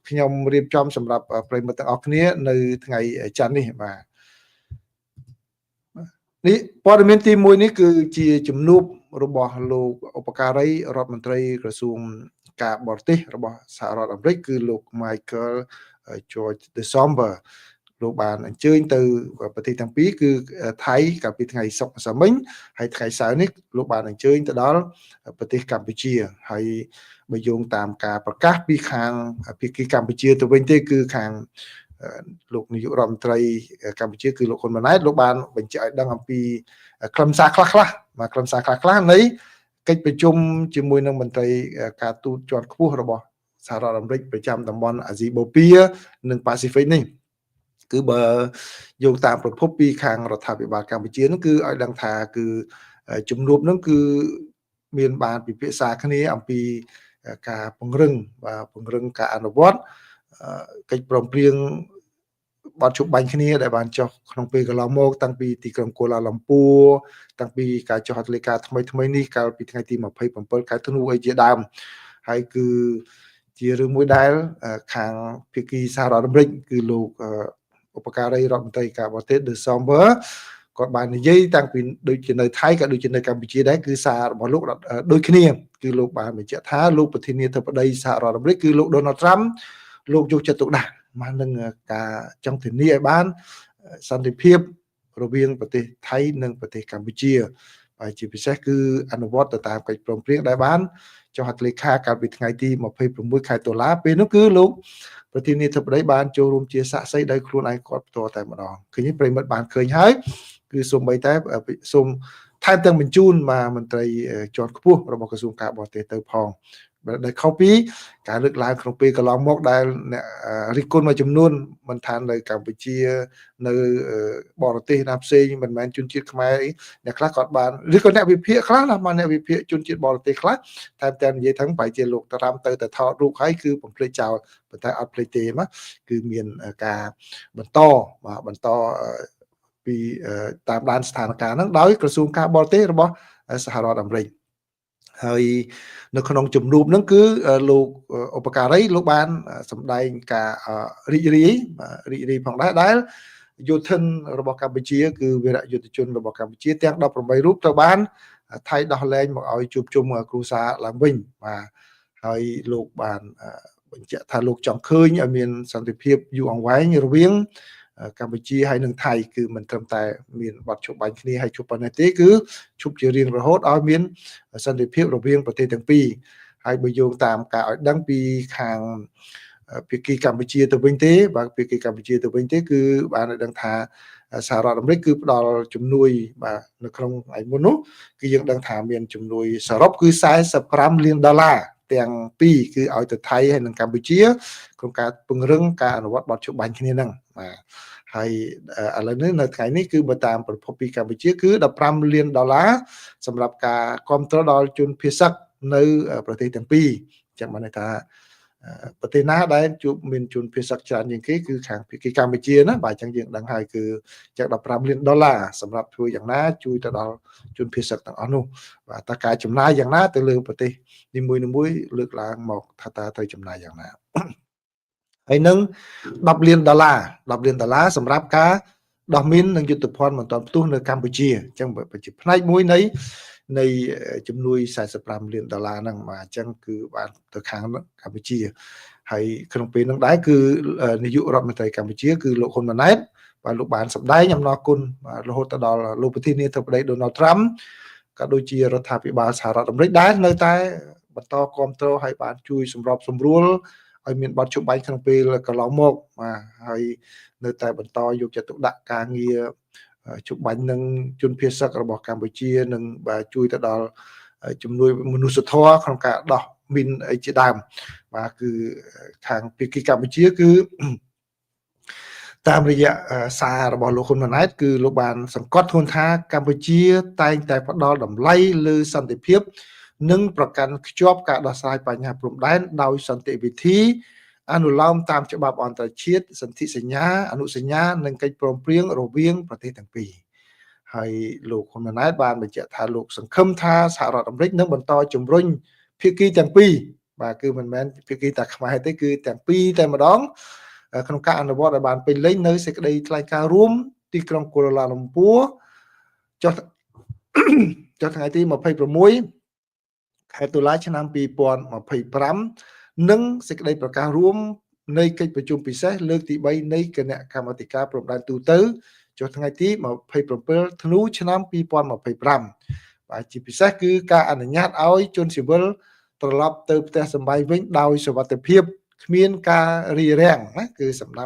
ខ្ញុំរៀបចំសម្រាប់ប្រិយមិត្តទាំងអស់គ្នានៅថ្ងៃច័ន្ទនេះបាទនេះព័ត៌មានទី1នេះគឺជាជំនួបរបស់លោកឧបការីរដ្ឋមន្ត្រីក្រសួងការបរទេសរបស់សហរដ្ឋអាមេរិកគឺលោក Michael George December លោកបានអញ្ជើញទៅប្រទេសទាំងពីរគឺថៃកាលពីថ្ងៃសុក្រម្សិលមិញហើយថ្ងៃសៅរ៍នេះលោកបានអញ្ជើញទៅដល់ប្រទេសកម្ពុជាហើយបើយោងតាមការប្រកាសពីខាងភាគីកម្ពុជាទៅវិញទេគឺខាងលោកនាយករដ្ឋមន្ត្រីកម្ពុជាគឺលោកហ៊ុនម៉ាណែតលោកបានបញ្ជាក់ឲ្យដឹងអំពីខ្លឹមសារខ្លះនៃកិច្ចប្រជុំជាមួយនឹងមន្ត្រីការទូតជាន់ខ្ពស់របស់សហរដ្ឋអាមេរិកប្រចាំតំបន់អាស៊ីបូព៌ានិងប៉ាស៊ីហ្វិកនេះគឺបើយោងតាមប្រភពពីខាងរដ្ឋាភិបាលកម្ពុជានោះគឺឲ្យដឹងថាគឺជំនួបនោះគឺមានបានពិភាក្សាគ្នាអំពីការពង្រឹងការអនុវត្តកិច្ចព្រមព្រៀងបទជុំបាញ់គ្នាដែលបានចុះក្នុងពេលកន្លងមកតាំងពីទីក្រុងកូឡាឡំពួរតាំងពីការចុះហត្ថលេខាថ្មីនេះកាលពីថ្ងៃទី27ខែធ្នូអីជាដើមហើយគឺជារឿងមួយដែលខាងភាគីសហរដ្ឋអាមេរិកគឺលោកឧបការីរដ្ឋមន្ត្រីការបរទេស December គាត់បាននិយាយតាំងពីដូចជានៅថៃក៏ដូចជានៅកម្ពុជាដែរគឺសាររបស់លោកដូចគ្នាគឺលោកបានបញ្ជាក់ថាលោកប្រធានាធិបតីសហរដ្ឋអាមេរិកគឺលោក Donald Trump លោកយកចិត្តទុកដាក់មកនឹងការចង់ធានាឲ្យបានសន្តិភាពរវាងប្រទេសថៃនិងប្រទេសកម្ពុជាហើយជាពិសេសគឺអនុវត្តទៅតាមកិច្ចព្រមព្រៀងដែលបានចុះហត្ថលេខាកាលពីថ្ងៃទី26ខែតុលាពេលនោះគឺលោកប្រធានាធិបតីបានចូលរួមជាសាក្សីដោយខ្លួនឯងគាត់ផ្ទាល់តែម្ដងឃើញប្រិមិត្តបានឃើញហើយគឺសូម្បីតែសូមថែមទាំងបញ្ជូនមកមន្ត្រីជាន់ខ្ពស់របស់ក្រសួងការបរទេសទៅផងដែលខុសពីការលើកឡើងក្នុងពេលកន្លងមកដែលអ្នករិះគន់មួយចំនួនមិនថានៅកម្ពុជានៅបរទេសណាផ្សេងមិនមែនជនជាតិខ្មែរអ្នកខ្លះគាត់បានឬក៏អ្នកវិភាគខ្លះណាមកអ្នកវិភាគជនជាតិបរទេសខ្លះតែតែនិយាយថាបែរជាលោកតារាមទៅតែថតរូបហើយគឺបំភ្លេចចោលប៉ុន្តែអត់ភ្លេចទេមកគឺមានការបន្តពីតាមដានស្ថានភាពហ្នឹងដោយក្រសួងការបរទេសរបស់សហរដ្ឋអាមេរិកហើយនៅក្នុងជំនួបហ្នឹងគឺលោកឧបការីលោកបានសម្ដែងការរីករាយផងដែរដែលយោធិនរបស់កម្ពុជាគឺវីរយុទ្ធជនរបស់កម្ពុជាទាំង18រូបត្រូវបានថៃដោះលែងមកឲ្យជួបជុំគ្រួសារឡើងវិញបាទហើយលោកបានបញ្ជាក់ថាលោកចង់ឃើញឲ្យមានសន្តិភាពយូរអង្វែងរវាងកម្ពុជាហើយនិងថៃគឺមិនត្រឹមតែមានបទជុំបាញ់គ្នាហើយជុំប៉ុណ្ណេះទេគឺជុំជារៀងរហូតឲ្យមានសន្តិភាពរវាងប្រទេសទាំងពីរហើយបើយោងតាមការឲ្យដឹងពីខាងភាគីកម្ពុជាទៅវិញទេបាទភាគីកម្ពុជាទៅវិញទេគឺបានឲ្យដឹងថាសហរដ្ឋអាមេរិកគឺផ្ដល់ជំនួយបាទនៅក្នុងថ្ងៃមុននោះគឺយើងដឹងថាមានជំនួយសរុបគឺ$45 លានទាំងពីរគឺឲ្យទៅថៃហើយនិងកម្ពុជាក្នុងការពង្រឹងការអនុវត្តបទជុំបាញ់គ្នាហ្នឹងបាទហើយឥឡូវនេះនៅថ្ងៃនេះគឺបើតាមប្រភពពីកម្ពុជាគឺ$15 លានសម្រាប់ការគ្រប់គ្រងដល់ជនភៀសសឹកនៅប្រទេសទាំងពីរអញ្ចឹងបានន័យថាប្រទេសណាដែលជួបមានជនភៀសសឹកច្រើនជាងគេគឺខាងភាគីកម្ពុជាណាបាទអញ្ចឹងយើងដឹងហើយគឺចឹង$15 លានសម្រាប់ធ្វើយ៉ាងណាជួយទៅដល់ជនភៀសសឹកទាំងអស់នោះបាទតើការចំណាយយ៉ាងណាទៅលើប្រទេសនីមួយៗលើកឡើងមកថាតើត្រូវចំណាយយ៉ាងណាហើយនឹង$10 លាន$10 សម្រាប់ការដោះមីននិងយុទ្ធភ័ណ្ឌបន្តផ្ទុះនៅកម្ពុជាអញ្ចឹងជាផ្នែកមួយនៃជំនួយ$45 លានហ្នឹងបាទអញ្ចឹងគឺបានទៅខាងកម្ពុជាហើយក្នុងពេលហ្នឹងដែរគឺនាយករដ្ឋមន្ត្រីកម្ពុជាគឺលោកហ៊ុនម៉ាណែតបាទលោកបានសម្ដែងអំណរគុណរហូតទៅដល់លោកប្រធានាធិបតី Donald Trump ក៏ដូចជារដ្ឋាភិបាលសហរដ្ឋអាមេរិកដែរនៅតែបន្តគាំទ្រឲ្យបានជួយសម្របសម្រួលឲ្យមានបទជុំបាញ់ក្នុងពេលកន្លងមកបាទហើយនៅតែបន្តយកចិត្តទុកដាក់ការងារជុំបាញ់នឹងជនភៀសសឹករបស់កម្ពុជានិងបាទជួយទៅដល់ជំនួយមនុស្សធម៌ក្នុងការដោះមីនអីជាដើមបាទគឺខាងភាគីកម្ពុជាគឺតាមរយៈសាររបស់លោកហ៊ុនម៉ាណែតគឺលោកបានសង្កត់ធ្ងន់ថាកម្ពុជាតែងតែផ្ដល់តម្លៃលើសន្តិភាពនិងប្រកាន់ខ្ជាប់ការដោះស្រាយបញ្ហាព្រំដែនដោយសន្តិវិធីអនុលោមតាមច្បាប់អន្តរជាតិសន្ធិសញ្ញាអនុសញ្ញានិងកិច្ចព្រមព្រៀងរវាងប្រទេសទាំងពីរហើយលោកហ៊ុនម៉ាណែតបានបញ្ជាក់ថាលោកសង្ឃឹមថាសហរដ្ឋអាមេរិកនឹងបន្តជំរុញភាគីទាំងពីរ បាទគឺមិនមែនភាគីតាខ្មែរទេគឺទាំងពីរតែម្ដងក្នុងការអនុវត្តឲ្យបានពេញលេញនៅសេចក្តីថ្លែងការណ៍រួមទីក្រុងកូឡាឡាលំពួរចុះថ្ងៃទី26 ខែតុលាឆ្នាំ2025និងសេចក្តីប្រកាសរួមនៃកិច្ចប្រជុំពិសេសលើកទី3នៃគណៈកម្មាធិការព្រំដែនទូទៅចុះថ្ងៃទី27ធ្នូឆ្នាំ2025បាទជាពិសេសគឺការអនុញ្ញាតឲ្យជនស៊ីវិលត្រឡប់ទៅផ្ទះសម្បែងវិញដោយសុវត្ថិភាពគ្មានការរារាំងណាគឺសំដៅ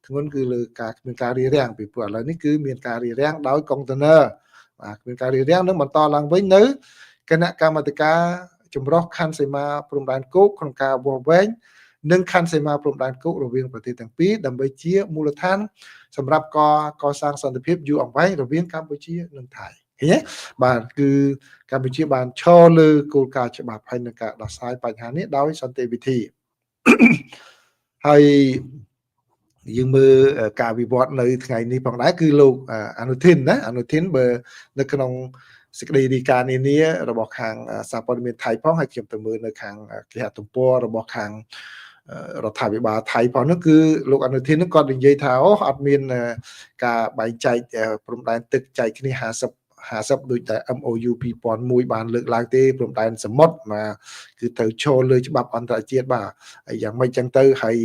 ធ្ងន់គឺលើការគ្មានការរារាំងពីព្រោះឥឡូវនេះគឺមានការរារាំងដោយកុងតឺន័របាទគ្មានការរារាំងនឹងបន្តឡើងវិញនៅគណៈកម្មាធិការចម្រុះខណ្ឌសីមាព្រំដែនគោកក្នុងការវាស់វែងនិងខណ្ឌសីមាព្រំដែនគោករវាងប្រទេសទាំងពីរដើម្បីជាមូលដ្ឋានសម្រាប់កសាងសន្តិភាពយូរអង្វែងរវាងកម្ពុជានិងថៃឃើញទេបាទគឺកម្ពុជាបានឈរលើគោលការណ៍ច្បាប់ហើយនឹងការដោះស្រាយបញ្ហានេះដោយសន្តិវិធីហើយយើងមើលការវិវត្តនៅថ្ងៃនេះផងដែរគឺលោកអនុทิនណាអនុทิនបើនៅក្នុងសេចក្តីរាយការណ៍នានារបស់ខាងសារព័ត៌មានថៃផងហើយខ្ញុំទៅមើលនៅខាងគេហទំព័ររបស់ខាងរដ្ឋាភិបាលថៃផងនោះគឺលោកអនុทิននឹងគាត់និយាយថាអូអត់មានការបែងចែកព្រំដែនទឹកចែកគ្នា50ដូចតែ MOU 2001បានលើកឡើងទេព្រំដែនសមុទ្របាទគឺត្រូវឈរលើច្បាប់អន្តរជាតិបាទហើយយ៉ាងម៉េចចឹងទៅហើយ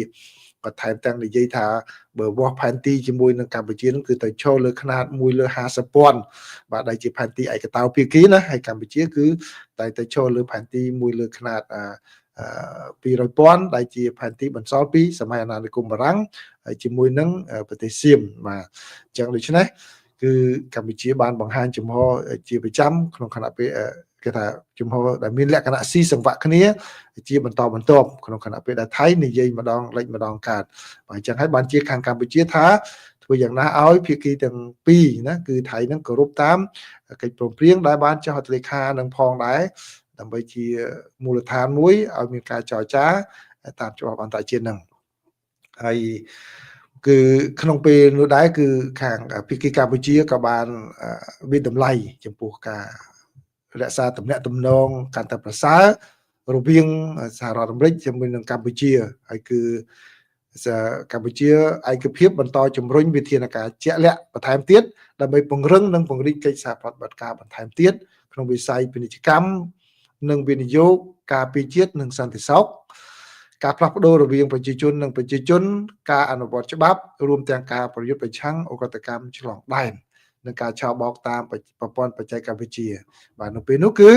ក៏ថែមទាំងនិយាយថាបើវាស់ផែនទីជាមួយនឹងកម្ពុជានឹងគឺទៅឈរលើຂະຫນាត1 លើ 50,000 បាទដែលជាផែនទីឯកតោភាគីណាហើយកម្ពុជាគឺតែទៅឈរលើផែនទី1 លើຂະຫນាត200,000ដែលជាផែនទីបន្សល់ពីសម័យអាណានិគមបារាំងហើយជាមួយនឹងប្រទេសសៀមបាទអញ្ចឹងដូច្នេះគឺកម្ពុជាបានបង្ហាញចំហជាប្រចាំក្នុងគណៈពេលគេថាជំហរដែលមានលក្ខណៈស៊ីសង្វាក់គ្នាជាបន្តបន្ទាប់ក្នុងគណៈពេលដែលថៃនិយាយម្ដងលេចម្ដងកើតបាទអញ្ចឹងហើយបានជាខាងកម្ពុជាថាធ្វើយ៉ាងណាឲ្យភាគីទាំងពីរណាគឺថៃនឹងគោរពតាមកិច្ចព្រមព្រៀងដែលបានចុះហត្ថលេខានឹងផងដែរដើម្បីជាមូលដ្ឋានមួយឲ្យមានការចរចាតាមច្បាប់អន្តរជាតិនឹងហើយគឺក្នុងពេលនោះដែរគឺខាងភាគីកម្ពុជាក៏បានវិតម្លៃចំពោះការរក្សាទំនាក់ទំនងកាន់តែប្រសើររវាងសហរដ្ឋអាមេរិកជាមួយនឹងកម្ពុជាហើយគឺកម្ពុជាឯកភាពបន្តជំរុញវិធានការជាក់លាក់បន្ថែមទៀតដើម្បីពង្រឹងនិងពង្រីកកិច្ចសហប្រតិបត្តិការបន្ថែមទៀតក្នុងវិស័យពាណិជ្ជកម្មនិងវិនិយោគការពារជាតិនិងសន្តិសុខការផ្លាស់ប្ដូររវាងប្រជាជននិងប្រជាជនការអនុវត្តច្បាប់រួមទាំងការប្រយុទ្ធប្រឆាំងឧក្រិដ្ឋកម្មឆ្លងដែននិងការឆោបោកតាមប្រព័ន្ធបច្ចេកវិទ្យាបាទនៅពេលនោះគឺ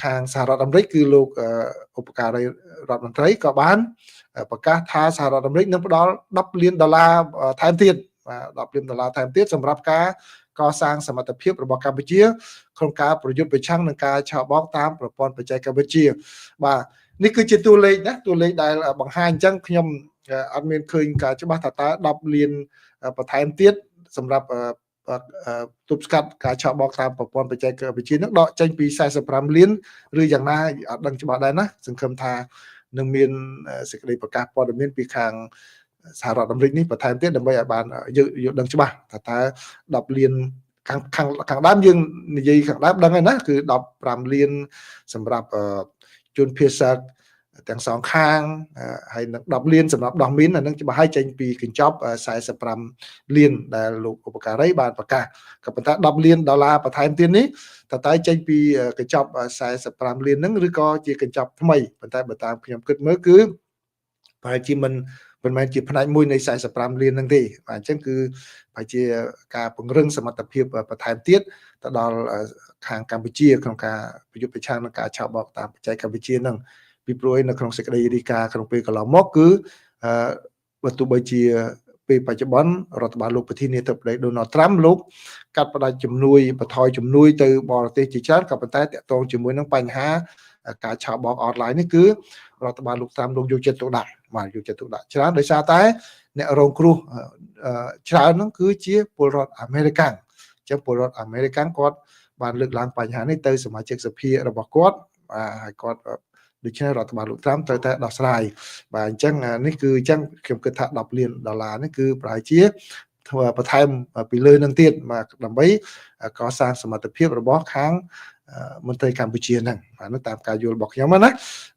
ខាងសហរដ្ឋអាមេរិកគឺលោកឧបការីរដ្ឋមន្ត្រីក៏បានប្រកាសថាសហរដ្ឋអាមេរិកនឹងផ្ដល់$10 លានថែមទៀតបាទ$10 លានថែមទៀតសម្រាប់ការកសាងសមត្ថភាពរបស់កម្ពុជាក្នុងការប្រយុទ្ធប្រឆាំងនឹងការឆោបោកតាមប្រព័ន្ធបច្ចេកវិទ្យាបាទនេះគឺជាតួលេខណាតួលេខដែលបង្ហាញអញ្ចឹងខ្ញុំអត់មានឃើញការច្បាស់ថាតើ$10 លានបន្ថែមទៀតសម្រាប់ទប់ស្កាត់ការឆោបោកតាមប្រព័ន្ធបច្ចេកវិទ្យានឹងដកចេញពី$45 លានឬយ៉ាងណាអត់ដឹងច្បាស់ដែរណាសង្ឃឹមថានឹងមានសេចក្តីប្រកាសព័ត៌មានពីខាងសហរដ្ឋអាមេរិកនេះបន្ថែមទៀតដើម្បីឲ្យបានយកដឹងច្បាស់ថាតើ$10 លានខាងដើមយើងនិយាយខាងដើមដឹងហើយណាគឺ$15 លានសម្រាប់ជនភៀសសាកទាំងសងខាងហើយនឹង$10 លានសម្រាប់ដោះមីនអានឹងច្បាស់ហើយចេញពីកញ្ចប់$45 លានដែលលោកឧបការីបានប្រកាសក៏ប៉ុន្តែ$10 លានបន្ថែមទៀតនេះតើចេញពីកញ្ចប់$45 លានហ្នឹងឬក៏ជាកញ្ចប់ថ្មីប៉ុន្តែបើតាមខ្ញុំគិតមើលគឺប្រហែលជាមិនមែនជាផ្នែកមួយនៃ$45 លានហ្នឹងទេបាទអញ្ចឹងគឺប្រហែលជាការពង្រឹងសមត្ថភាពបន្ថែមទៀតទៅដល់ខាងកម្ពុជាក្នុងការប្រយុទ្ធប្រឆាំងនឹងការឆោបបោកតាមបច្ចេកវិទ្យាហ្នឹងពីព្រោះនៅក្នុងសេចក្តីរាយការណ៍ក្នុងពេលកន្លងមកគឺបើទោះបីជាពេលបច្ចុប្បន្នរដ្ឋបាលលោកប្រធានាធិបតី Donald Trump លោកកាត់ផ្តាច់ជំនួយបន្ថយជំនួយទៅបរទេសជាច្រើនក៏ប៉ុន្តែតាក់ទងជាមួយនឹងបញ្ហាការឆោបបោកអនឡាញនេះគឺរដ្ឋបាលលោក Trump លោកយកចិត្តទុកដាក់បាទយកចិត្តទុកដាក់ច្រើនដោយសារតែអ្នករងគ្រោះច្រើនហ្នឹងគឺជាពលរដ្ឋអាមេរិកអញ្ចឹងពលរដ្ឋអាមេរិកគាត់បានលើកឡើងបញ្ហានេះទៅសមាជិកសភារបស់គាត់ហើយគាត់ដូច្នេះរដ្ឋបាលលោកត្រាំត្រូវតែដោះស្រាយបាទអញ្ចឹងនេះគឺអញ្ចឹងខ្ញុំគិតថា$10 លាននេះគឺប្រហែលជាធ្វើបន្ថែមពីលើនឹងទៀតបាទដើម្បីកសាងសមត្ថភាពរបស់ខាង មន្ត្រីកម្ពុជាហ្នឹងបាទនោះតាមការយល់របស់ខ្ញុំណា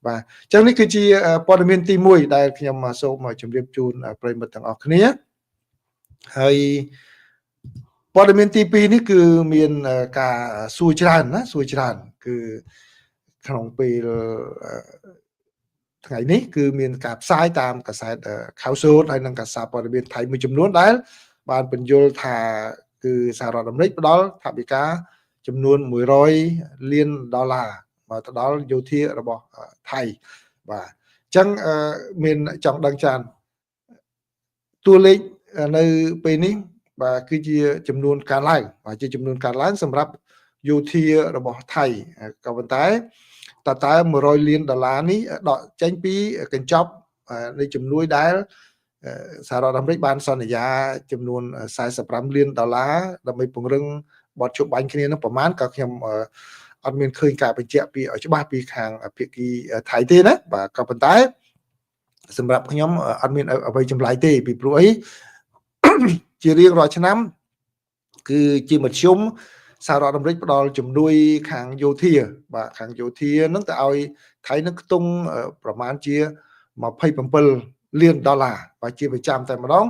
បាទអញ្ចឹងនេះគឺជាព័ត៌មានទី1ដែលខ្ញុំសូមជម្រាបជូនប្រិយមិត្តទាំងអស់គ្នាហើយព័ត៌មានទី2នេះគឺមានការសួរច្រើនណាសួរច្រើនគឺក្នុងពេលថ្ងៃនេះគឺមានការផ្សាយតាមកាសែតខៅសូតហើយនិងកាសែតព័ត៌មានថៃមួយចំនួនដែលបានបញ្យល់ថាគឺសហរដ្ឋអាមេរិកផ្ដល់ថវិកាចំនួន$100 លានមកទៅដល់យោធារបស់ថៃបាទអញ្ចឹងមានចង់ដឹងច្រើនតួលេខនៅពេលនេះបាទគឺជាចំនួនការឡើងបាទជាចំនួនការឡើងសម្រាប់យោធារបស់ថៃក៏ប៉ុន្តែតើ$100 លាននេះដកចេញពីកញ្ចប់នៃជំនួយដែលសហរដ្ឋអាមេរិកបានសន្យាចំនួន$45 លានដើម្បីពង្រឹងបទជប់បាញ់គ្នានោះប្រមាណក៏ខ្ញុំអត់មានឃើញការបញ្ជាក់ពីឲ្យច្បាស់ពីខាងភាគីថៃទេណាបាទក៏ប៉ុន្តែសម្រាប់ខ្ញុំអត់មានអ្វីចម្លែកទេពីព្រោះអីជារៀងរាល់ឆ្នាំគឺជាមធ្យមសហរដ្ឋអាមេរិកផ្ដល់ជំនួយខាងយោធាបាទខាងយោធានឹងទៅឲ្យថៃនឹងខ្ទង់ប្រមាណជា$27 លានបាទជាប្រចាំតែម្ដង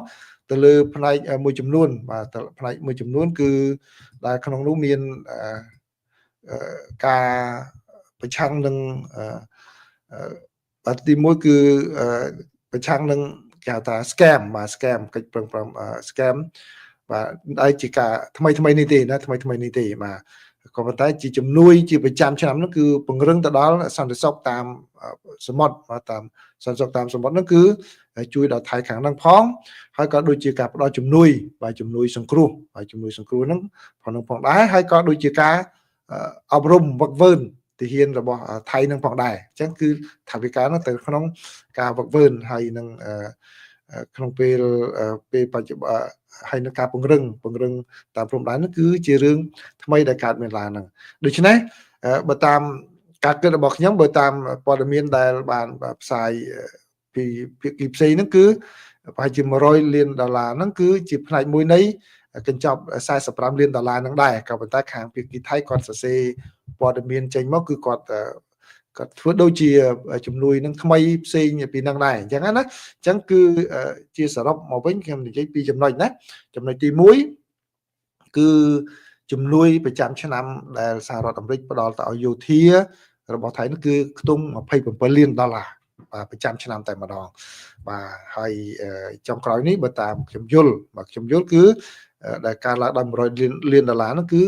ទៅលើផ្នែកមួយចំនួនបាទផ្នែកមួយចំនួនគឺដែលក្នុងនោះមានការប្រឆាំងនឹងបាទទី1គឺប្រឆាំងនឹងគេហៅថា scam បាទ scam កិច្ចប្រឹងប្រែង scam បាទហើយជាការថ្មីនេះទេណាថ្មីនេះទេបាទក៏ប៉ុន្តែជាជំនួយជាប្រចាំឆ្នាំនោះគឺពង្រឹងទៅដល់សន្តិសុខតាមសមុទ្របាទតាមសន្តិសុខតាមសមុទ្រនោះគឺជួយដល់ថៃខាងហ្នឹងផងហើយក៏ដូចជាការផ្ដល់ជំនួយបាទជំនួយសង្គ្រោះហើយជំនួយសង្គ្រោះហ្នឹងផងដែរហើយក៏ដូចជាការអប់រំវឹកវើទាហានរបស់ថៃនឹងផងដែរអញ្ចឹងគឺថវិកានោះទៅក្នុងការវឹកវើហើយនឹងក្នុងពេលបច្ចុប្បន្នហើយនឹងការពង្រឹងតាមព្រំដែននោះគឺជារឿងថ្មីដែលកើតមានឡើងហ្នឹងដូច្នេះបើតាមការគិតរបស់ខ្ញុំបើតាមព័ត៌មានដែលបានផ្សាយពីភាគីផ្សេងហ្នឹងគឺប្រហែលជា$100 លានហ្នឹងគឺជាផ្នែកមួយនៃកញ្ចប់$45 លានហ្នឹងដែរក៏ប៉ុន្តែខាងភាគីថៃគាត់សរសេរព័ត៌មានចេញមកគឺគាត់ធ្វើដូចជាជំនួយនឹងថ្មីផ្សេងពីនឹងដែរអញ្ចឹងណាអញ្ចឹងគឺជាសរុបមកវិញខ្ញុំនិយាយពីចំណុចណាចំណុចទី1គឺជំនួយប្រចាំឆ្នាំដែលសហរដ្ឋអាមេរិកផ្ដល់ទៅឲ្យយោធារបស់ថៃនោះគឺខ្ទង់$27 លានបាទប្រចាំឆ្នាំតែម្ដងបាទហើយចុងក្រោយនេះបើតាមខ្ញុំយល់គឺដែលការឡើងដល់$100 លាននោះគឺ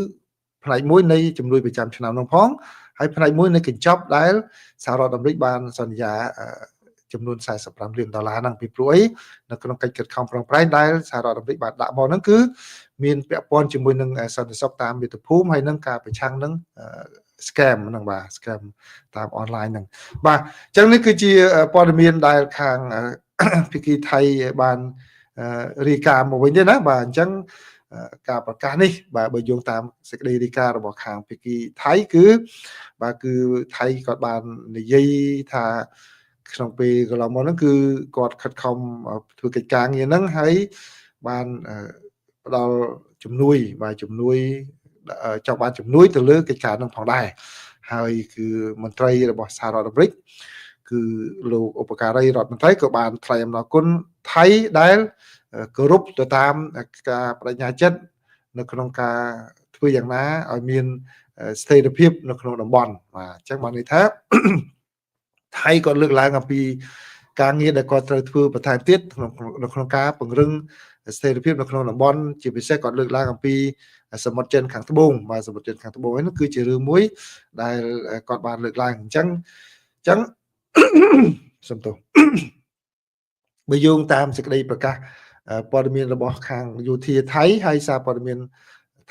ផ្នែកមួយនៃជំនួយប្រចាំឆ្នាំនោះផងហើយផ្នែកមួយនៃកញ្ចប់ដែលសហរដ្ឋអាមេរិកបានសន្យាចំនួន$45 លានហ្នឹងពីព្រោះអីនៅក្នុងកិច្ចខិតខំប្រឹងប្រែងដែលសហរដ្ឋអាមេរិកបានដាក់មកហ្នឹងគឺមានពាក់ព័ន្ធជាមួយនឹងសន្តិសុខតាមមាតុភូមិហើយនឹងការប្រឆាំងនឹងscam ហ្នឹងបាទ scam តាមអនឡាញហ្នឹងបាទអញ្ចឹងនេះគឺជាព័ត៌មានដែលខាងភាគីថៃបានរាយការណ៍មកវិញទេណាបាទអញ្ចឹងការប្រកាសនេះបាទបើយោងតាមសេចក្តីរាយការណ៍របស់ខាងភាគីថៃគឺបាទគឺថៃគាត់បាននិយាយថាក្នុងពេលកន្លងមកហ្នឹងគឺគាត់ខិតខំធ្វើកិច្ចការងារហ្នឹងហើយបានផ្ដល់ជំនួយចង់បានជំនួយទៅលើកិច្ចការហ្នឹងផងដែរហើយគឺមន្ត្រីរបស់សហរដ្ឋអាមេរិកគឺលោកឧបការីរដ្ឋមន្ត្រីក៏បានថ្លែងអំណរគុណថៃដែលគោរពទៅតាមការបដិញ្ញាចិត្តនៅក្នុងការធ្វើយ៉ាងណាឲ្យមានស្ថិរភាពនៅក្នុងតំបន់បាទអញ្ចឹងបានន័យថាថៃក៏លើកឡើងអំពីការងារដែលគាត់ត្រូវធ្វើបន្ថែមទៀតនៅក្នុងការពង្រឹងស្ថិរភាពនៅក្នុងតំបន់ជាពិសេសគាត់លើកឡើងអំពីសមុទ្រចិនខាងត្បូងបាទសមុទ្រចិនខាងត្បូងហ្នឹងគឺជារឿងមួយដែលគាត់បានលើកឡើងអញ្ចឹងសំទោសបើយោងតាមសេចក្តីប្រកាសព័ត៌មានរបស់ខាងយោធាថៃហើយសារព័ត៌មាន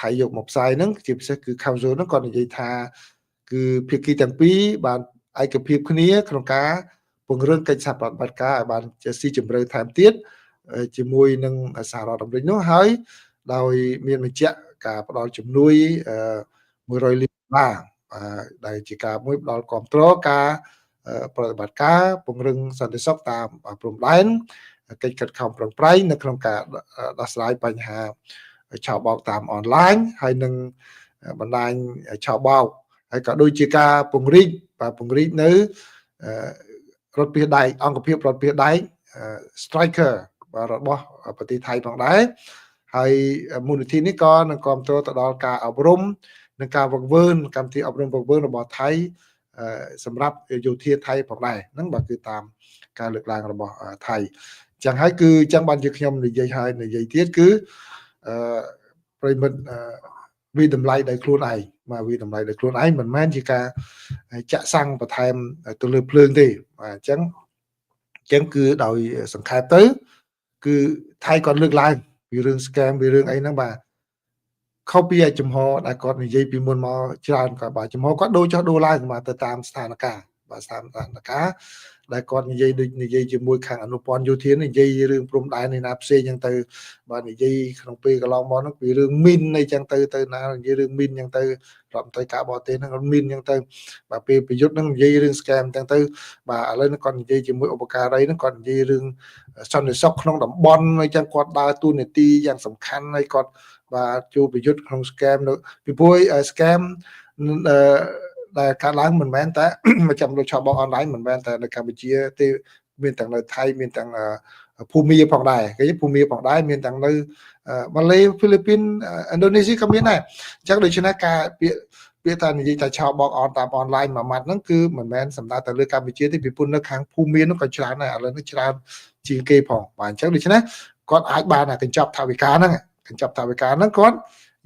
ថៃយកមកផ្សាយហ្នឹងជាពិសេសគឺ Council ហ្នឹងគាត់និយាយថាគឺភាគីទាំងពីរបានឯកភាពគ្នាក្នុងការពង្រឹងកិច្ចសហប្រតិបត្តិការឲ្យបានស៊ីជម្រៅថែមទៀតជាមួយនឹងសហរដ្ឋអាមេរិកនោះហើយដោយមានបញ្ជាក់ការផ្ដល់ជំនួយ$100 លានដែលជាការមួយផ្ដល់គ្រប់គ្រងការប្រតិបត្តិការពង្រឹងសន្តិសុខតាមព្រំដែនកិច្ចខិតខំប្រឹងប្រែងនៅក្នុងការដោះស្រាយបញ្ហាឆោបបោកតាមអនឡាញហើយនឹងបណ្ដាញឆោបបោក ហើយក៏ដូចជាការពង្រីកនៅរថពាសដែកអង្គភាពរថពាសដែក Striker របស់ប្រទេសថៃផងដែរហើយមូលនិធិនេះក៏នឹងគ្រប់គ្រងទៅដល់ការអប់រំនិងការវឹកវើកម្មវិធីអប់រំវឹកវើរបស់ថៃសម្រាប់យោធាថៃផងដែរហ្នឹងបាទគឺតាមការលើកឡើងរបស់ថៃចឹងហើយគឺចឹងបានជាខ្ញុំនិយាយហើយនិយាយទៀតគឺប្រិមិត្តវិតម្លៃដោយខ្លួនឯងមកវិតម្លៃដោយខ្លួនឯងមិនមែនជាការចាក់សាំងបន្ថែមទៅលើភ្លើងទេបាទអញ្ចឹងគឺដោយសង្ខេបទៅគឺថៃគាត់លើកឡើងពីរឿង scam ពីរឿងអីហ្នឹងបាទខុសពីចំហដែលគាត់និយាយពីមុនមកច្រើនគាត់បាទចំហគាត់ដូរចុះដូរឡើងបាទទៅតាមស្ថានភាពបាទស្ថានភាពដែលគាត់និយាយដូចនិយាយជាមួយខាងអនុព័ន្ធយោធានិយាយរឿងព្រំដែននៃណាផ្សេងអញ្ចឹងទៅបាទនិយាយក្នុងពេលកន្លងមកហ្នឹងពីរឿងមីនអីចឹងទៅណានិយាយរឿងមីនអញ្ចឹងទៅរដ្ឋមន្ត្រីការបរទេសហ្នឹងមីនអញ្ចឹងទៅបាទពេលប្រយុទ្ធហ្នឹងនិយាយរឿង scam អញ្ចឹងទៅបាទឥឡូវនេះគាត់និយាយជាមួយឧបការីហ្នឹងគាត់និយាយរឿងសន្តិសុខក្នុងតំបន់អីចឹងគាត់ដើរតួនាទីយ៉ាងសំខាន់ហើយគាត់បាទចូលប្រយុទ្ធក្នុង scam នៅពីព្រោះ scam ដែលកើតឡើងមិនមែនតែមកចាំលោកឆបបអនឡាញមិនមែនតែនៅកម្ពុជាទេមានទាំងនៅថៃមានទាំងភូមាផងដែរគេភូមាផងដែរមានទាំងនៅម៉ាឡេហ្វីលីពីនឥណ្ឌូនេស៊ីក៏មានដែរអញ្ចឹងដូច្នេះការពាក្យថានិយាយថាឆបបអនតាមអនឡាញមួយម៉ាត់ហ្នឹងគឺមិនមែនសម្ដៅតែលើកម្ពុជាទេពីព្រោះនៅខាងភូមានោះក៏ច្រើនដែរឥឡូវនេះច្រើនជាងគេផងបាទអញ្ចឹងដូច្នេះគាត់អាចបានតែកញ្ចប់ថវិកាហ្នឹងគាត់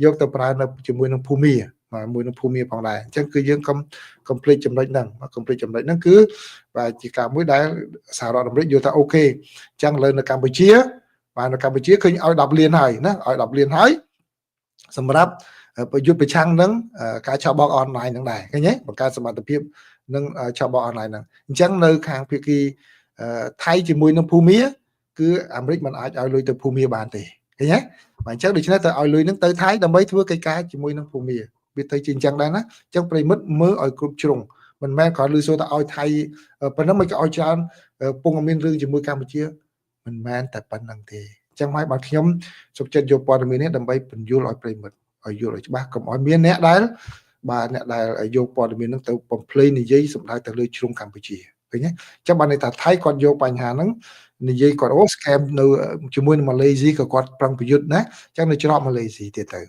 យកទៅប្រើនៅជាមួយនឹងភូមាមួយនឹងភូមាផងដែរអញ្ចឹងគឺយើងកុំភ្លេចចំណុចហ្នឹងគឺបាទជាការមួយដែលសហរដ្ឋអាមេរិកយល់ថាអូខេអញ្ចឹងលើនៅកម្ពុជាបាទនៅកម្ពុជាឃើញឲ្យ10លានហើយណាឲ្យ10លានហើយសម្រាប់ប្រយុទ្ធប្រឆាំងនឹងការឆបោកអនឡាញហ្នឹងដែរឃើញទេបង្កើតសមត្ថភាពនឹងឆបោកអនឡាញហ្នឹងអញ្ចឹងនៅខាងភាគីថៃជាមួយនឹងភូមាគឺអាមេរិកមិនអាចឲ្យលុយទៅភូមាបានទេឃើញទេបាទអញ្ចឹងដូច្នេះទៅឲ្យលុយហ្នឹងទៅថៃដើម្បីធ្វើកិច្ចការជាមួយនឹងភូមាវាទៅជាអញ្ចឹងដែរណាអញ្ចឹងប្រិមិត្តមើលឲ្យគ្រប់ជ្រុងមិនមែនគ្រាន់លឺសូរតែឲ្យថៃប៉ុណ្ណឹងមិនក៏ឲ្យច្រើនពងមានរឿងជាមួយកម្ពុជាមិនមែនតែប៉ុណ្្នឹងទេអញ្ចឹងហើយបាទខ្ញុំសុខចិត្តយកព័ត៌មាននេះដើម្បីបញ្យល់ឲ្យប្រិមិត្តឲ្យយល់ឲ្យច្បាស់កុំឲ្យមានអ្នកដែលយកព័ត៌មានហ្នឹងទៅបំភ្លៃនិយាយសម្ដៅទៅលើជ្រុងកម្ពុជាឃើញទេអញ្ចឹងបានន័យថាថៃគាត់យកបញ្ហាហ្នឹងនិយាយគាត់scam នៅជាមួយនឹងម៉ាឡេស៊ីក៏គាត់ប្រឹងប្រយុទ្ធណាអញ្ចឹងនៅច្រកម៉ាឡេស៊ីទៀតទៅ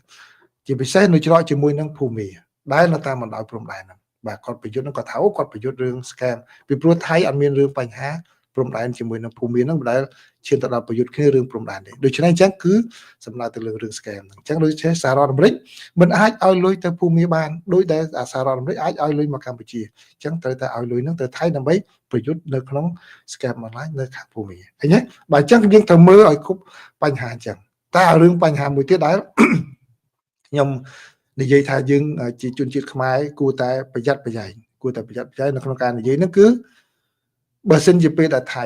ជាពិសេសនៅច្រកជាមួយនឹងភូមាដែលនៅតាមបណ្ដោយព្រំដែនហ្នឹងបាទគាត់ប្រយុទ្ធហ្នឹងគាត់ថាគាត់ប្រយុទ្ធរឿង scam ពីព្រោះថៃអត់មានរឿងបញ្ហាព្រំដែនជាមួយនឹងភូមាហ្នឹងដែលឈានទៅដល់ប្រយុទ្ធគ្នារឿងព្រំដែនទេដូច្នេះអញ្ចឹងគឺសំដៅទៅលើរឿង scam ហ្នឹងអញ្ចឹងដូចជាសហរដ្ឋអាមេរិកមិនអាចឲ្យលុយទៅភូមាបានដោយដែលសហរដ្ឋអាមេរិកអាចឲ្យលុយមកកម្ពុជាអញ្ចឹងត្រូវតែឲ្យលុយហ្នឹងទៅថៃដើម្បីប្រយុទ្ធនៅក្នុង scam online នៅខាងភូមាឃើញទេបាទអញ្ចឹងយើងត្រូវមើលឲ្យគ្រប់បញ្ហាអញ្ចឹងតែរឿងបញ្ហាមួយទៀតដែលខ្ញុំនិយាយថាយើងជាជនជាតិខ្មែរគួរតែប្រយ័ត្នប្រយែងនៅក្នុងការនិយាយហ្នឹងគឺបើសិនជាពេលដែលថៃ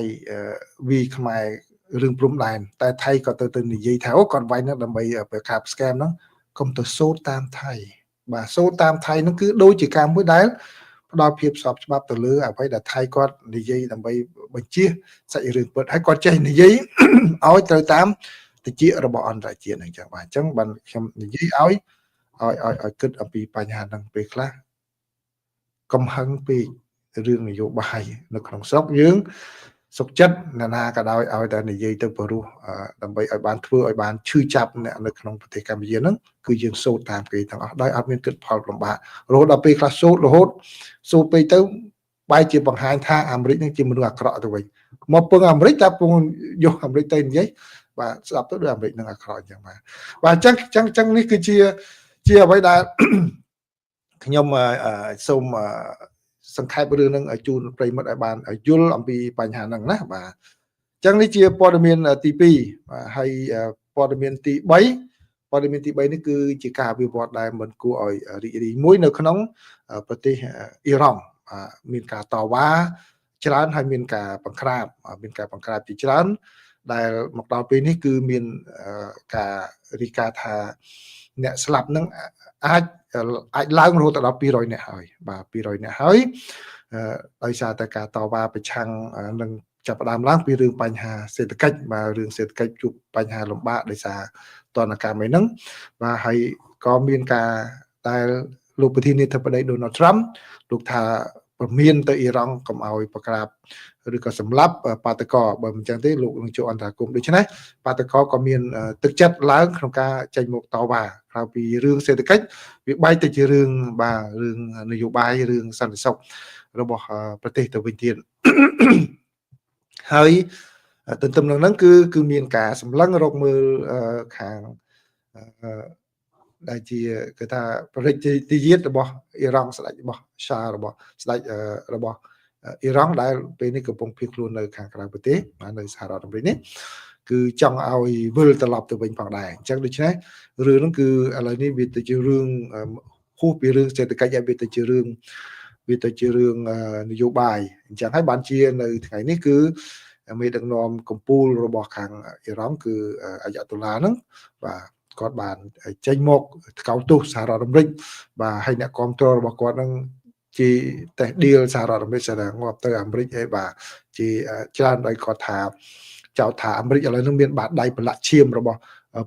វាខ្មែររឿងព្រំដែនតែថៃក៏ទៅនិយាយថាគាត់វាយនឹងដើម្បីប្រកាស scam ហ្នឹងកុំទៅសូត្រតាមថៃបាទសូត្រតាមថៃហ្នឹងគឺដូចជាការមួយដែលផ្ដល់ភាពស្របច្បាប់ទៅលើអ្វីដែលថៃគាត់និយាយដើម្បីបញ្ជាសាច់រឿងពិតហើយគាត់ចេះនិយាយឲ្យត្រូវតាមតិចរបស់អន្តរជាតិហ្នឹងចឹងបាទអញ្ចឹងបានខ្ញុំនិយាយឲ្យគិតអំពីបញ្ហាហ្នឹងពេលខ្លះកំហឹងពេករឿងនយោបាយនៅក្នុងស្រុកយើងសុខចិត្តអ្នកណាក៏ដោយឲ្យតែនិយាយទៅព្រោះដើម្បីឲ្យបានធ្វើឲ្យបានឈឺចាប់អ្នកនៅក្នុងប្រទេសកម្ពុជាហ្នឹងគឺយើងសូត្រតាមគេទាំងអស់ដោយអត់មានគិតផលលំបាករហូតដល់ពេលខ្លះសូត្ររហូតសូត្រពេកទៅបែរជាបង្ហាញថាអាមេរិកនឹងជាមនុស្សអាក្រក់ទៅវិញមកពឹងអាមេរិកតែពងយកអាមេរិកទៅនិយាយបាទស្ដាប់ទៅដូចអាមេរិកនឹងអាក្រក់អញ្ចឹងបាទអញ្ចឹងនេះគឺជាអ្វីដែលខ្ញុំសូមសង្ខេបរឿងហ្នឹងឲ្យជូនប្រិមិត្តឲ្យបានយល់អំពីបញ្ហាហ្នឹងណាបាទអញ្ចឹងនេះជាព័ត៌មានទី2បាទហើយព័ត៌មានទី3នេះគឺជាការវិវត្តដែលមិនគួរឲ្យរីករាយមួយនៅក្នុងប្រទេសអ៊ីរ៉ង់មានការតវ៉ាច្រើនហើយមានការបង្ក្រាបជាច្រើនដែលមកដល់ពេលនេះគឺមានការរីកាថាអ្នកស្លាប់នឹងអាចឡើងរហូតដល់200នាក់ហើយបាទ200នាក់ហើយដោយសារតែការតវ៉ាប្រឆាំងនឹងចាប់ផ្ដើមឡើងពីរឿងបញ្ហាសេដ្ឋកិច្ចបាទរឿងសេដ្ឋកិច្ចជួបបញ្ហាលំបាកដោយសារទណ្ឌកម្មហ្នឹងបាទហើយក៏មានការដែល លោកប្រធានាធិបតី Donald Trump លោកថាប្រមានទៅអ៊ីរ៉ង់កុំឲ្យប្រក្រាបឬក៏សម្លាប់បាតកោបើមិនចឹងទេលោកនឹងចូលអន្តរាគមន៍ដូច្នេះបាតកោក៏មានទឹកចិត្តឡើងក្នុងការចេញមកតវ៉ាក្រៅពីរឿងសេដ្ឋកិច្ចវាបែកទៅជារឿងបាទរឿងនយោបាយរឿងសន្តិសុខរបស់ប្រទេសទៅវិញទៀតហើយទន្ទឹមនឹងហ្នឹងគឺមានការសម្លឹងរកមើលខាងដែលជាគេថាប្រតិយាតរបស់អ៊ីរ៉ង់ស្ដេចរបស់សារបស់ស្ដេចរបស់អ៊ីរ៉ង់ដែលពេលនេះកំពុងភៀសខ្លួននៅខាងក្រៅប្រទេសនៅសហរដ្ឋអាមេរិកនេះគឺចង់ឲ្យវិលត្រឡប់ទៅវិញផងដែរអញ្ចឹងដូច្នេះរឿងហ្នឹងគឺឥឡូវនេះវាទៅជារឿងហួសពីរឿងសេដ្ឋកិច្ចហើយវាទៅជារឿងនយោបាយអញ្ចឹងហើយបានជានៅថ្ងៃនេះគឺមេដឹកនាំកម្ពុជារបស់ខាងអ៊ីរ៉ង់គឺអាយ៉ាតុលាហ្នឹងបាទគាត់បានចេញមកថ្កោលទោសសហរដ្ឋអាមេរិកបាទហើយអ្នកគ្រប់គ្រងរបស់គាត់ហ្នឹងជាតេះឌីលសហរដ្ឋអាមេរិកស្ដាងងាប់ទៅអាមេរិកហើយបាទជាច្រើនដោយគាត់ថាចោទថាអាមេរិកឥឡូវនេះមានបាតដៃប្រឡាក់ឈាមរបស់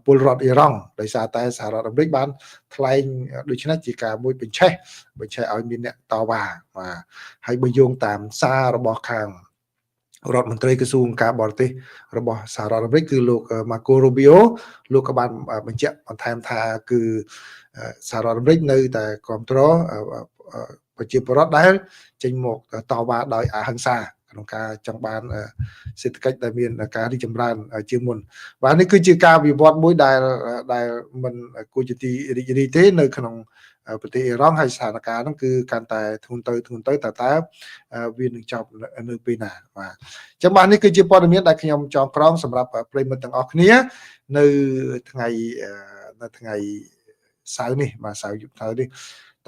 ពលរដ្ឋអ៊ីរ៉ង់ដោយសារតែសហរដ្ឋអាមេរិកបានថ្លែងដូច្នេះជាការមួយបញ្ឆេះឲ្យមានអ្នកតវ៉ាបាទហើយបើយោងតាមសាររបស់ខាងរដ្ឋមន្ត្រីក្រសួងការបរទេសរបស់សហរដ្ឋអាមេរិកគឺលោក Marco Rubio លោកក៏បានបញ្ជាក់បន្ថែមថាគឺសហរដ្ឋអាមេរិកនៅតែគ្រប់គ្រងប្រជាពលរដ្ឋដែលចេញមកតវ៉ាដោយអហិង្សាក្នុងការចង់បានសេដ្ឋកិច្ចដែលមានការរីកចម្រើនជាងមុនបាទនេះគឺជាការវិវត្តមួយដែលមិនគួរជាទីរីករាយទេនៅក្នុងប្រទេសអ៊ីរ៉ង់ហើយស្ថានភាពហ្នឹងគឺកាន់តែធ្ងន់ទៅតើវានឹងចប់នៅពេលណាបាទអញ្ចឹងបាទនេះគឺជាព័ត៌មានដែលខ្ញុំចងក្រងសម្រាប់ប្រិយមិត្តទាំងអស់គ្នានៅថ្ងៃសៅរ៍នេះបាទសៅរ៍យប់សៅរ៍នេះ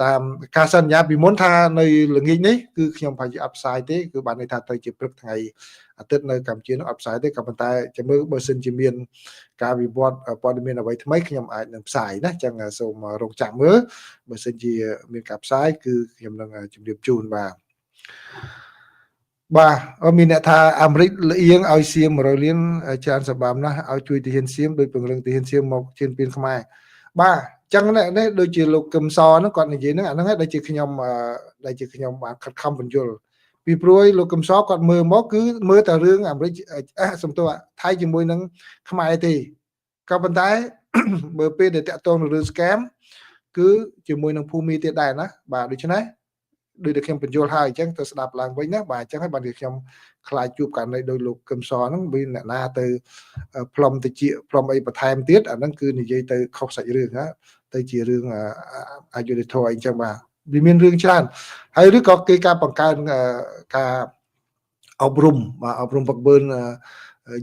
តាមការសន្យាពីមុនថានៅល្ងាចនេះគឺខ្ញុំប្រហែលជាអត់ផ្សាយទេគឺបានន័យថាទៅជាព្រឹកថ្ងៃអាទិត្យនៅកម្ពុជានោះអត់ផ្សាយទេក៏ប៉ុន្តែចាំមើលបើសិនជាមានការវិវត្តព័ត៌មានអ្វីថ្មីខ្ញុំអាចនឹងផ្សាយណាអញ្ចឹងសូមរងចាំមើលបើសិនជាមានការផ្សាយគឺខ្ញុំនឹងជម្រាបជូនបាទមានអ្នកថាអាមេរិកលៀងឲ្យសៀម100លានច្រើនសម្បំណាស់ឲ្យជួយទាហានសៀមដោយពង្រឹងទាហានសៀមមកជឿនពៀនខ្មែរបាទចឹងនេះដូចជាលោកកឹមសហ្នឹងគាត់និយាយហ្នឹងអាហ្នឹងហើយដែលជាខ្ញុំបានខិតខំបញ្យល់ពីព្រោះលោកកឹមសគាត់មើលមកគឺមើលតែរឿងអាមេរិកសំទោសថៃជាមួយនឹងខ្មែរទេក៏ប៉ុន្តែបើពេលដែលតាក់ទងនឹងរឿង scam គឺជាមួយនឹងភូមិទៀតដែរណាបាទដូច្នេះដូចដែលខ្ញុំបញ្យល់ហើយអញ្ចឹងទៅស្ដាប់ឡើងវិញណាបាទអញ្ចឹងហើយបានខ្ញុំខ្លាចជួបករណីដោយលោកកឹមសហ្នឹងវាអ្នកណាទៅផ្លុំតិចផ្លុំអីបន្ថែមទៀតអាហ្នឹងគឺនិយាយទៅខុសសាច់រឿងណាទៅជារឿងអយុធធម៌អីចឹងបាទវាមានរឿងច្រើនហើយឬក៏គេការបង្កើនការអប់រំបកបឿន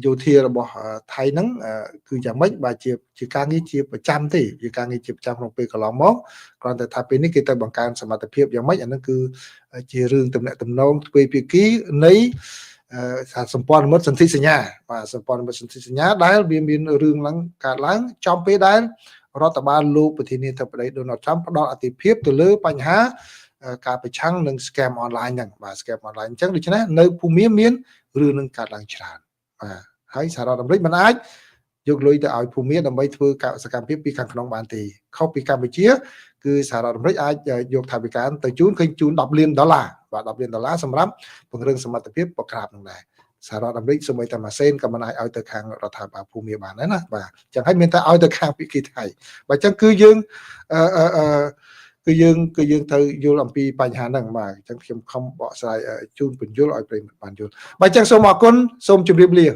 យោធារបស់ថៃហ្នឹងគឺយ៉ាងម៉េចបាទជាការងារជាប្រចាំទេជាការងារជាប្រចាំក្នុងពេលកន្លងមកគ្រាន់តែថាពេលនេះគេទៅបង្កើនសមត្ថភាពយ៉ាងម៉េចអាហ្នឹងគឺជារឿងទំនាក់ទំនងទ្វេភាគីនៃសម្ព័ន្ធមិត្តសន្ធិសញ្ញាបាទសម្ព័ន្ធមិត្តសន្ធិសញ្ញាដែលវាមានរឿងឡើងកើតឡើងចំពេលដែលរដ្ឋបាលលោកប្រធានាធិបតី Donald Trump ផ្ដល់អធិភាពទៅលើបញ្ហាការប្រឆាំងនឹង scam online ហ្នឹងបាទ scam online អញ្ចឹងដូច្នេះនៅភូមិមានរឿងនឹងកើតឡើងច្រើនបាទហើយសហរដ្ឋអាមេរិកមិនអាចយកលុយទៅឲ្យភូមិដើម្បីធ្វើសកម្មភាពពីខាងក្នុងបានទេខុសពីកម្ពុជាគឺសហរដ្ឋអាមេរិកអាចយកថវិកាទៅជូន$10 លានបាទ$10 លានសម្រាប់ពង្រឹងសមត្ថភាពប្រក្រាបនឹងដែរសហរដ្ឋអាមេរិកសូម្បីតែម៉ាសេនក៏មិនអាចឲ្យទៅខាងរដ្ឋាភិបាលភូមិបានដែរណាបាទអញ្ចឹងហើយមានតែឲ្យទៅខាងភាគីថៃបាទអញ្ចឹងគឺយើងត្រូវយល់អំពីបញ្ហាហ្នឹងបាទអញ្ចឹងខ្ញុំខំបកស្រាយជូនពន្យល់ឲ្យប្រិយមិត្តបានយល់បាទអញ្ចឹងសូមអរគុណសូមជម្រាបលា